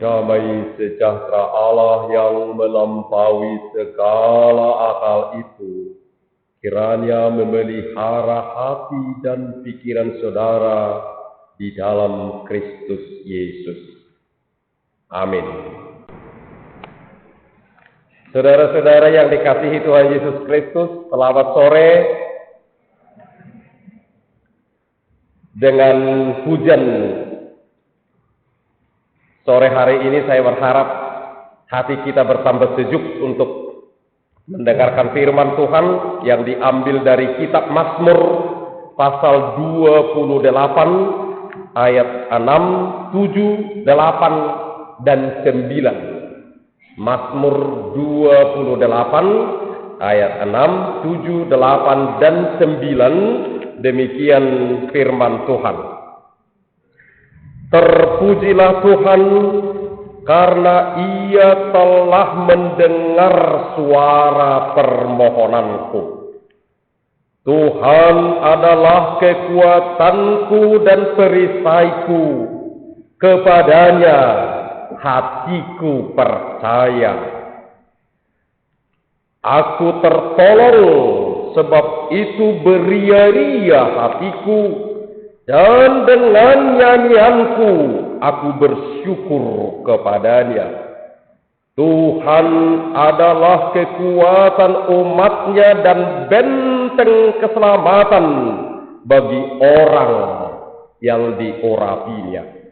Damai sejahtera Allah yang melampaui segala akal itu, kiranya memelihara hati dan pikiran saudara di dalam Kristus Yesus. Amin. Saudara-saudara yang dikasihi Tuhan Yesus Kristus, selamat sore. Dengan hujan sore hari ini saya berharap hati kita bertambah sejuk untuk mendengarkan firman Tuhan yang diambil dari kitab Mazmur pasal 28 ayat 6, 7, 8, dan 9. Mazmur 28 ayat 6, 7, 8, dan 9. Demikian firman Tuhan. Terpujilah Tuhan karena Ia telah mendengar suara permohonanku. Tuhan adalah kekuatanku dan perisaiku. Kepadanya hatiku percaya. Aku tertolong, sebab itu beria-ria hatiku, dan dengan nyanyianku aku bersyukur kepadanya. Tuhan adalah kekuatan umatnya dan benteng keselamatan bagi orang yang diurapinya.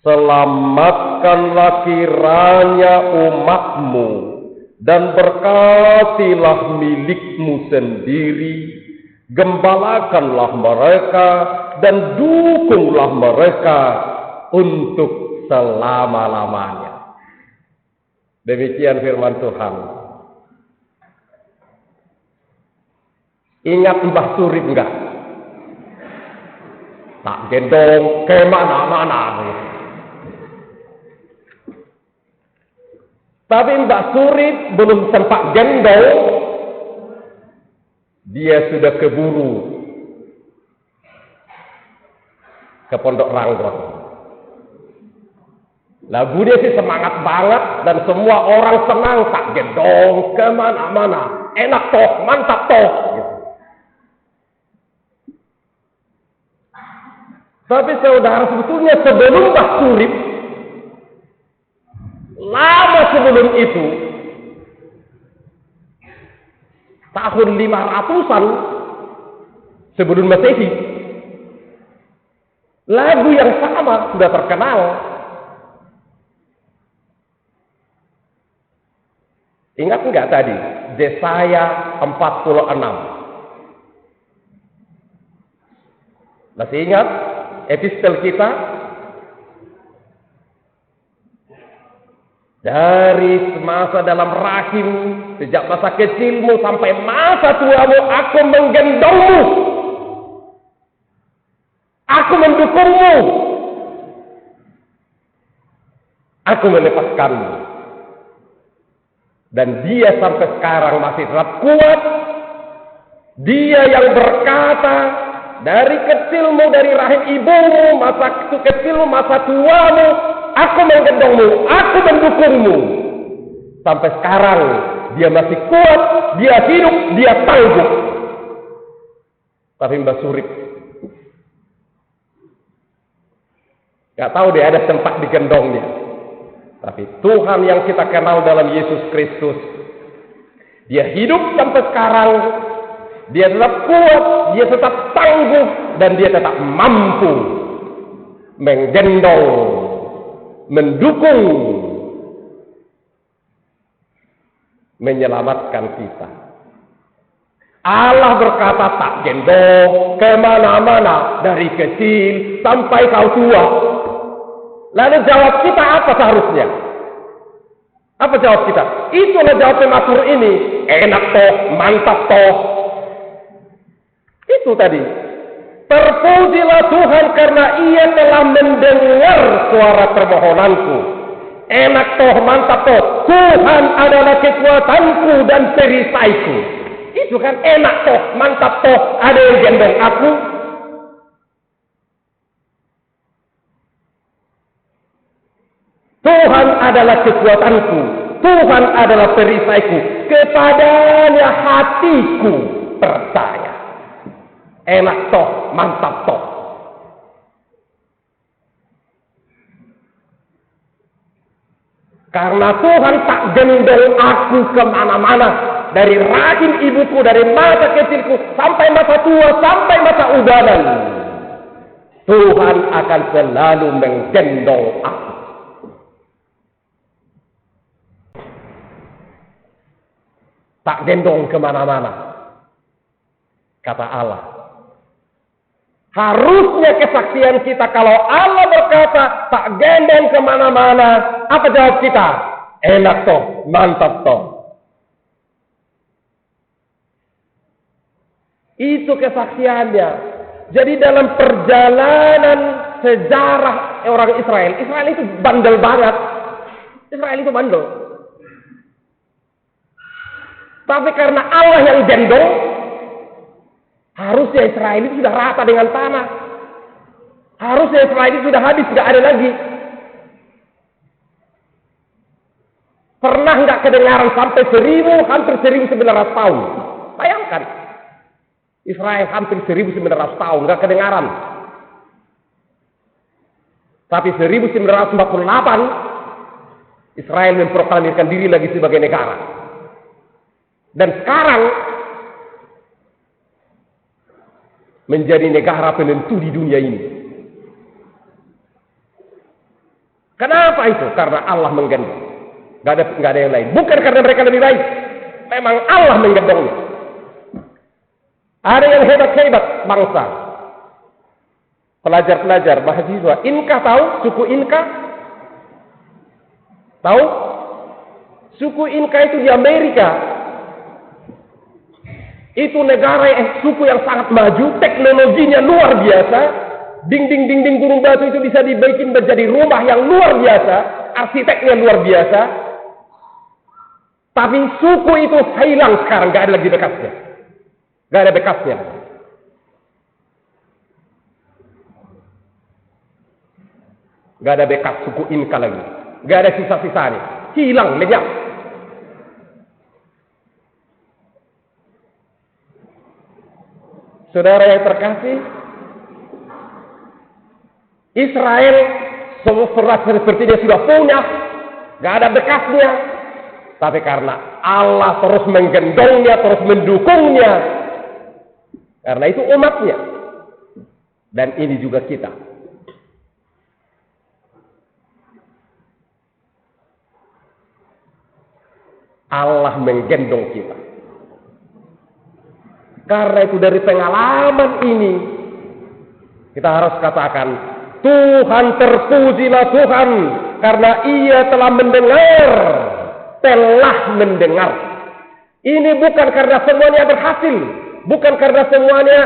Selamatkanlah kiranya umatmu, dan berkatilah milikmu sendiri. Gembalakanlah mereka dan dukunglah mereka untuk selama-lamanya. Demikian firman Tuhan. Ingat Mbah Surip enggak? Tak gendong kemana-mana. Tapi Mbak Surip belum sempat gendong, dia sudah keburu ke Pondok Ranggon. Lagu dia sih semangat banget dan semua orang senang, tak gendong kemana-mana. Enak toh, mantap toh. Gitu. Tapi saudara, sebetulnya sebelum Mbak Surip, lama sebelum itu, tahun 500-an sebelum Masehi, lagu yang sama sudah terkenal. Ingat enggak tadi? Yesaya 46. Masih ingat epistel kita? Dari masa dalam rahim, sejak masa kecilmu sampai masa tuamu, aku menggendongmu. Aku mendukungmu. Aku melepaskanmu. Dan dia sampai sekarang masih tetap kuat. Dia yang berkata, dari kecilmu, dari rahim ibumu, masa kecilmu, masa tuamu, aku menggendongmu, aku mendukungmu. Sampai sekarang dia masih kuat, dia hidup, dia tangguh. Tapi Mbak Surip gak tahu dia ada tempat digendongnya. Tapi Tuhan yang kita kenal dalam Yesus Kristus, dia hidup sampai sekarang. Dia tetap kuat, dia tetap tangguh, dan dia tetap mampu menggendong, mendukung, menyelamatkan kita. Allah berkata, tak gendong kemana-mana, dari kecil sampai kau tua. Lalu jawab kita apa seharusnya? Apa jawab kita? Itulah jawab Mazmur ini. Enak toh, mantap toh. Itu tadi. Terpujilah Tuhan karena Ia telah mendengar suara permohonanku. Enak toh, mantap toh. Tuhan adalah kekuatanku dan perisaiku. Itu kan enak toh, mantap toh. Ada yang gendong aku. Tuhan adalah kekuatanku, Tuhan adalah perisaiku, kepadanya hatiku percaya. Enak toh, mantap toh. Karena Tuhan tak gendong aku kemana-mana. Dari rahim ibuku, dari masa kecilku, sampai masa tua, sampai masa ubanan. Tuhan akan selalu menggendong aku. Tak gendong kemana-mana. Kata Allah. Harusnya kesaksian kita kalau Allah berkata tak gendong kemana-mana. Apa jawab kita? Enak toh, mantap toh. Itu kesaksiannya. Jadi dalam perjalanan sejarah orang Israel, Israel itu bandel banget. Israel itu bandel. Tapi karena Allah yang gendong, harusnya Israel itu sudah rata dengan tanah. Harusnya Israel itu sudah habis, tidak ada lagi. Pernah nggak kedengaran sampai hampir 1900 tahun? Bayangkan. Israel hampir 1900 tahun, nggak kedengaran. Tapi 1948, Israel memproklamirkan diri lagi sebagai negara. Dan sekarang, menjadi negara penentu di dunia ini. Kenapa itu? Karena Allah menggendong. Gak ada yang lain. Bukan karena mereka lebih baik. Memang Allah menggendongnya. Ada yang hebat-hebat bangsa. Pelajar-pelajar, mahasiswa. Inka tahu? Suku Inka? Tahu? Suku Inka itu di Amerika. Itu negara suku yang sangat maju. Teknologinya luar biasa. Dinding-dinding gunung batu itu bisa dibikin menjadi rumah yang luar biasa. Arsiteknya luar biasa. Tapi suku itu hilang sekarang. Gak ada lagi bekasnya. Gak ada bekasnya. Gak ada bekas suku Inka lagi. Gak ada sisa-sisanya. Hilang, lenyap. Saudara yang terkasih, Israel seperti dia sudah punya. Gak ada bekasnya. Tapi karena Allah terus menggendongnya, terus mendukungnya. Karena itu umatnya. Dan ini juga kita. Allah menggendong kita. Karena itu dari pengalaman ini, kita harus katakan, Tuhan terpujilah Tuhan. Karena ia telah mendengar. Telah mendengar. Ini bukan karena semuanya berhasil. Bukan karena semuanya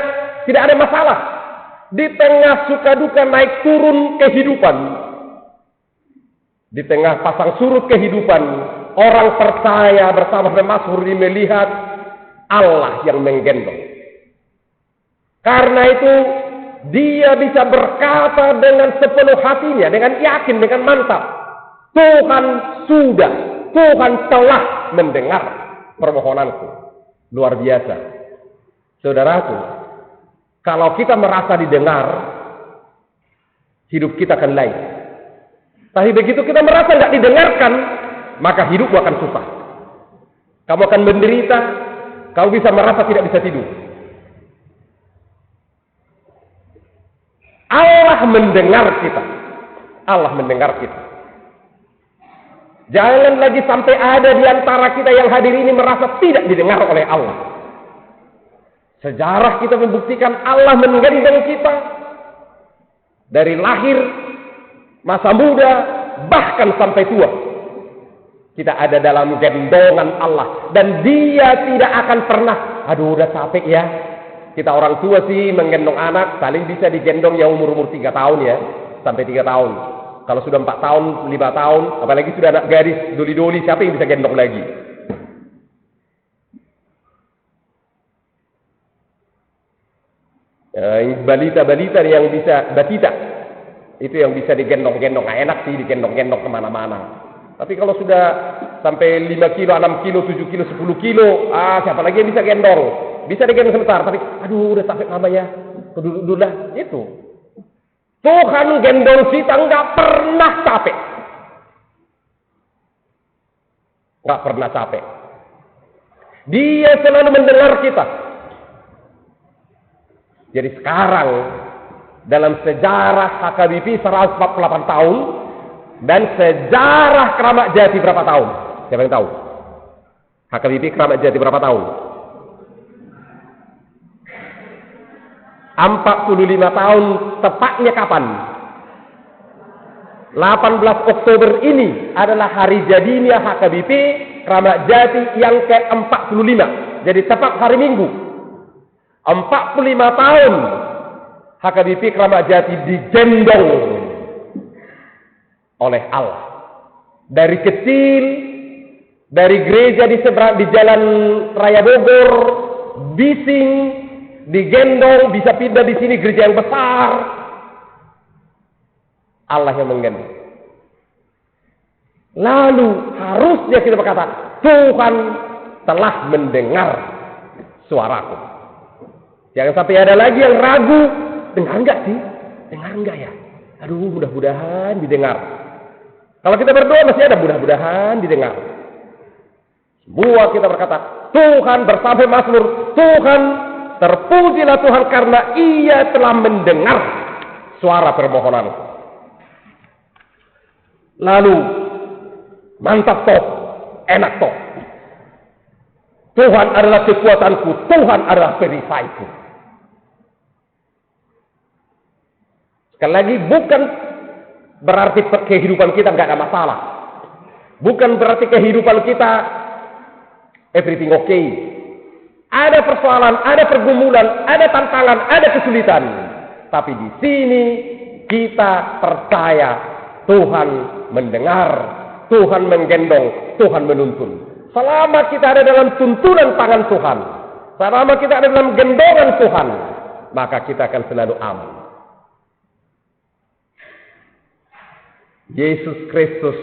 tidak ada masalah. Di tengah suka duka naik turun kehidupan. Di tengah pasang surut kehidupan. Orang percaya bersama Mazmur ini melihat Allah yang menggendong. Karena itu dia bisa berkata dengan sepenuh hatinya. Dengan yakin, dengan mantap. Tuhan sudah. Tuhan telah mendengar permohonanku. Luar biasa. Saudaraku, kalau kita merasa didengar, hidup kita akan lain. Tapi begitu kita merasa tidak didengarkan, maka hidupmu akan susah. Kamu akan menderita, kamu bisa merasa tidak bisa tidur. Allah mendengar kita. Allah mendengar kita. Jangan lagi sampai ada di antara kita yang hadir ini merasa tidak didengar oleh Allah. Sejarah kita membuktikan Allah menggendong kita. Dari lahir, masa muda, bahkan sampai tua. Kita ada dalam gendongan Allah. Dan dia tidak akan pernah, aduh udah capek ya. Kita orang tua sih menggendong anak, paling bisa digendong ya umur-umur 3 tahun ya. Sampai 3 tahun. Kalau sudah 4 tahun, 5 tahun, apalagi sudah anak gadis, doli-doli, siapa yang bisa gendong lagi? Balita-balita yang bisa batita. Itu yang bisa digendong-gendong. Nah, enak sih digendong-gendong kemana-mana. Tapi kalau sudah sampai 5 kilo, 6 kilo, 7 kilo, 10 kilo, siapa lagi yang bisa gendong? Bisa digendong sebentar, tapi aduh udah capek mama ya. Duduk lah, itu. Tuhan gendong kita nggak pernah capek. Nggak pernah capek. Dia selalu mendengar kita. Jadi sekarang dalam sejarah HKBP 148 tahun dan sejarah Keramat Jati berapa tahun? Siapa yang tahu? HKBP Keramat Jati berapa tahun? 45 tahun, tepatnya kapan? 18 Oktober ini adalah hari jadinya HKBP Keramat Jati yang ke-45. Jadi tepat hari Minggu. 45 tahun HKBP Keramat Jati digendong oleh Allah. Dari kecil, dari gereja di seberang di Jalan Raya Bogor, bising, digendong, bisa pindah di sini gereja yang besar. Allah yang menggendong. Lalu harusnya kita berkata, Tuhan telah mendengar suaraku. Jangan sampai ada lagi yang ragu, dengar enggak sih? Dengar enggak ya? Aduh, mudah-mudahan didengar. Kalau kita berdoa masih ada mudah-mudahan didengar. Semua kita berkata, Tuhan bersama Mazmur, Tuhan terpujilah Tuhan karena Ia telah mendengar suara permohonanku. Lalu mantap toh, enak toh. Tuhan adalah kekuatanku, Tuhan adalah perisaiku. Sekali lagi, bukan berarti kehidupan kita nggak ada masalah. Bukan berarti kehidupan kita everything okay. Ada persoalan, ada pergumulan, ada tantangan, ada kesulitan. Tapi di sini kita percaya Tuhan mendengar, Tuhan menggendong, Tuhan menuntun. Selama kita ada dalam tuntunan tangan Tuhan, selama kita ada dalam gendongan Tuhan, maka kita akan selalu aman. Yesus Kristus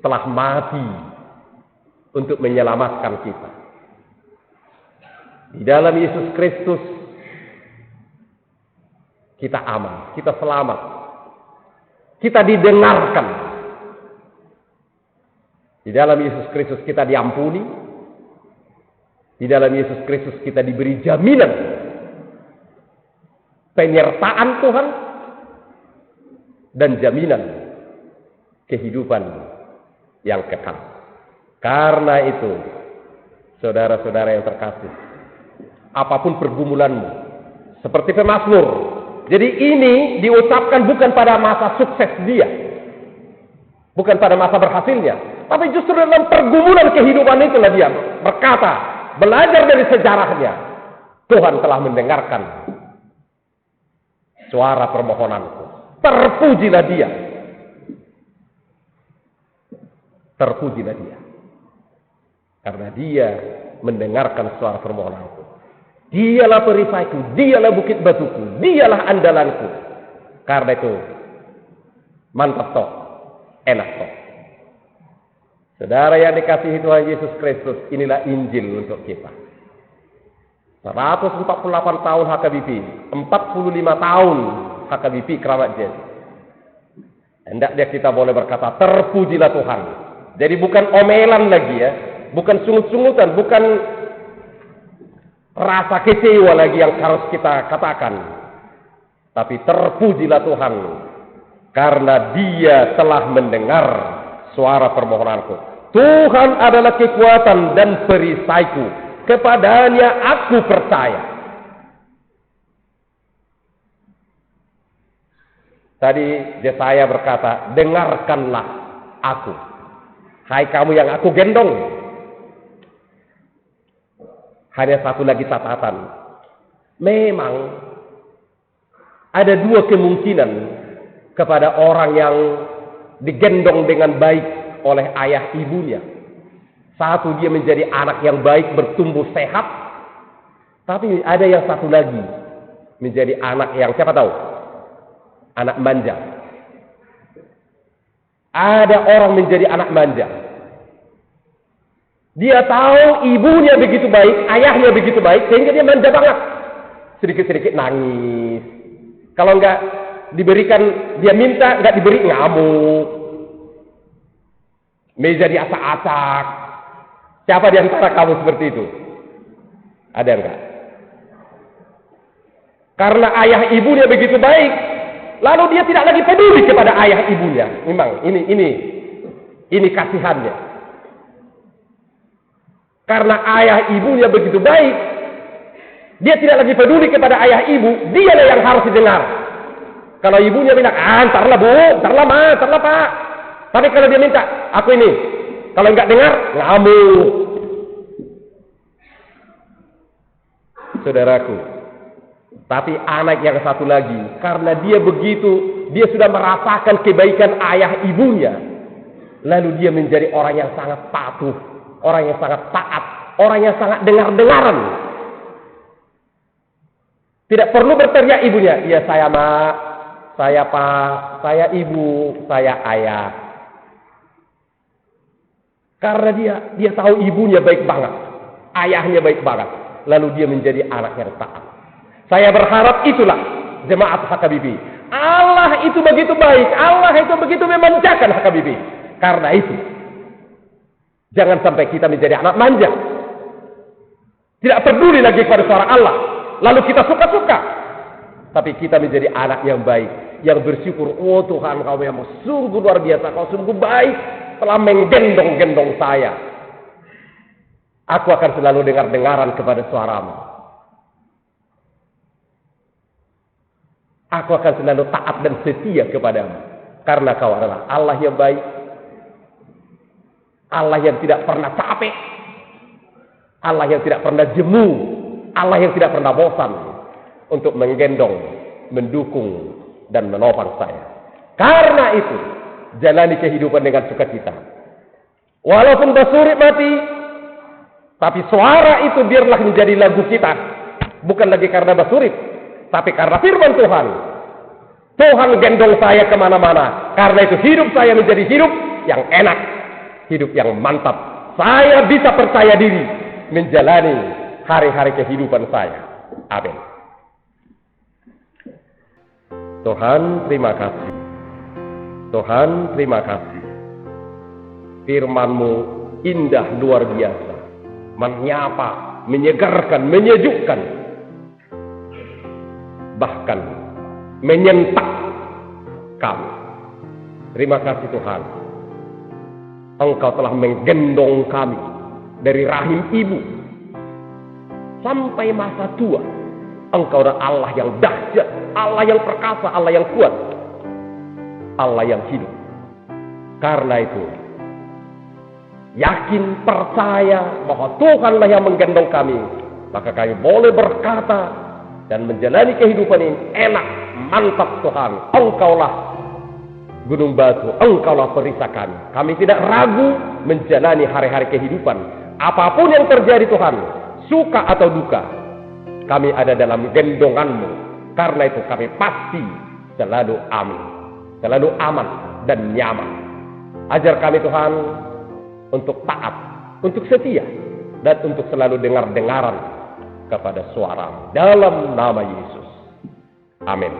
telah mati untuk menyelamatkan kita. Di dalam Yesus Kristus kita aman, kita selamat, kita didengarkan. Di dalam Yesus Kristus kita diampuni. Di dalam Yesus Kristus kita diberi jaminan penyertaan Tuhan dan jaminan kehidupan yang kekal. Karena itu, saudara-saudara yang terkasih, apapun pergumulanmu, seperti pemazmur. Jadi ini diucapkan bukan pada masa sukses dia, bukan pada masa berhasilnya, tapi justru dalam pergumulan kehidupan itulah dia berkata, belajar dari sejarahnya, Tuhan telah mendengarkan suara permohonanku. Terpujilah dia. Terpujilah dia. Karena dia mendengarkan suara permohonanku. Dialah perisaiku, dialah bukit batuku, dialah andalanku. Karena itu, mantap toh, enak toh. Saudara yang dikasihi Tuhan Yesus Kristus, inilah Injil untuk kita. 148 tahun HKBP, 45 tahun HKBP Keramat Jati. Hendaknya kita boleh berkata, terpujilah Tuhan. Jadi bukan omelan lagi ya, bukan sungut-sungutan, bukan rasa kecewa lagi yang harus kita katakan. Tapi terpujilah Tuhan, karena Dia telah mendengar suara permohonanku. Tuhan adalah kekuatan dan perisaiku, kepadanya aku percaya. Tadi Yesaya berkata, dengarkanlah aku, hai kamu yang aku gendong. Hanya satu lagi catatan. Memang ada dua kemungkinan kepada orang yang digendong dengan baik oleh ayah ibunya. Satu, dia menjadi anak yang baik, bertumbuh sehat. Tapi ada yang satu lagi, menjadi anak yang, siapa tahu? Anak manja. Ada orang menjadi anak manja. Dia tahu ibunya begitu baik, ayahnya begitu baik, sehingga dia manja banget. Sedikit-sedikit nangis. Kalau enggak diberikan, dia minta, enggak diberi, ngamuk. Meja diacak-acak. Siapa di antara kamu seperti itu? Ada enggak? Karena ayah ibunya begitu baik, lalu dia tidak lagi peduli kepada ayah ibunya. Memang ini kasihannya. Karena ayah ibunya begitu baik, dia tidak lagi peduli kepada ayah ibu, dialah yang harus didengar. Kalau ibunya bilang, ntarlah bu, ntarlah ma, ntarlah pak. Tapi kalau dia minta, aku ini. Kalau enggak dengar, ngamuk. Saudaraku, tapi anak yang satu lagi, karena dia begitu, dia sudah merasakan kebaikan ayah ibunya. Lalu dia menjadi orang yang sangat patuh, orang yang sangat taat, orang yang sangat dengar-dengaran. Tidak perlu berteriak ibunya, iya saya mak, saya pak, saya ibu, saya ayah. Karena dia tahu ibunya baik banget, ayahnya baik banget. Lalu dia menjadi anak yang taat. Saya berharap itulah jemaat HKBP. Allah itu begitu baik, Allah itu begitu memanjakan HKBP. Karena itu, jangan sampai kita menjadi anak manja. Tidak peduli lagi kepada suara Allah. Lalu kita suka-suka. Tapi kita menjadi anak yang baik. Yang bersyukur. Oh Tuhan, kau yang sungguh luar biasa. Kau sungguh baik. Telah menggendong-gendong saya. Aku akan selalu dengar-dengaran kepada suaramu. Aku akan selalu taat dan setia kepadamu. Karena kau adalah Allah yang baik. Allah yang tidak pernah capek. Allah yang tidak pernah jemu. Allah yang tidak pernah bosan untuk menggendong, mendukung, dan menopang saya. Karena itu, jalani kehidupan dengan sukacita. Walaupun Basurip mati, tapi suara itu biarlah menjadi lagu kita. Bukan lagi karena Basurip, tapi karena firman Tuhan. Tuhan gendong saya kemana-mana. Karena itu hidup saya menjadi hidup yang enak. Hidup yang mantap. Saya bisa percaya diri menjalani hari-hari kehidupan saya. Amin. Tuhan, terima kasih. Tuhan, terima kasih. Firman-Mu indah luar biasa. Menyapa, menyegarkan, menyejukkan. Bahkan menyentak kami. Terima kasih Tuhan. Engkau telah menggendong kami dari rahim ibu sampai masa tua. Engkau adalah Allah yang dahsyat, Allah yang perkasa, Allah yang kuat, Allah yang hidup. Karena itu, yakin, percaya bahwa Tuhanlah yang menggendong kami, maka kami boleh berkata dan menjalani kehidupan ini enak, mantap Tuhan. Engkaulah gunung batu, Engkaulah perisai kami. Kami tidak ragu menjalani hari-hari kehidupan. Apapun yang terjadi Tuhan, suka atau duka, kami ada dalam gendongan-Mu. Karena itu kami pasti selalu amin, selalu aman dan nyaman. Ajar kami Tuhan untuk taat, untuk setia, dan untuk selalu dengar-dengaran kepada suara-Mu. Dalam nama Yesus. Amin.